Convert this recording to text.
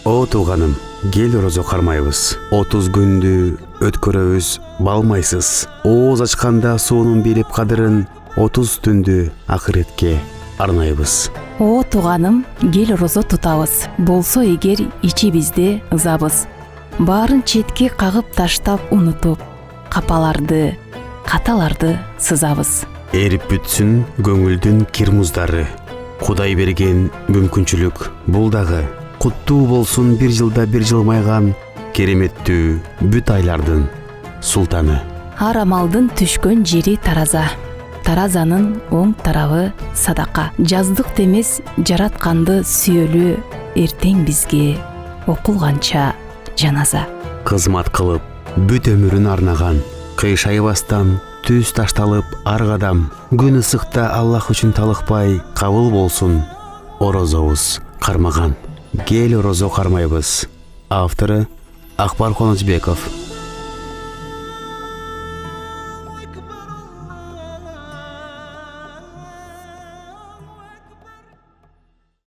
О тууганым, кел орозо кармайбыз. 30 күндү өткөрөбүз балмайсыз. Ооз ачканда суунун берип кадырын 30 түндү акыретке арнайбыз. О тууганым, кел орозо тутабыз. Болсо эгер ичибизде ызабыз. Баарын четке кагып таштап унутуп, капаларды, каталарды сызабыз. Эрип бүтсүн көңүлдүн кир муздары. Кудай берген мүмкүнчүлүк бул дагы. Куттуу болсун бир жылда бир жылмайган кереметтүү бүт айлардын султаны. Ар амалдын түшкөн жери тараза. Таразанын оң тарабы садака. Жаздык эмес жаратканды сүйөлү, эртең бизге окулганча жаназа. Кызмат кылып бүт өмүрүн арнаган, кыйшайбастан түз ташталып ар кадам. Күн ысыкта Аллах үчүн талыкпай кабыл болсун орозобуз кармаган. Кел орозо кармайбыз. Автору Акбар Коночбеков.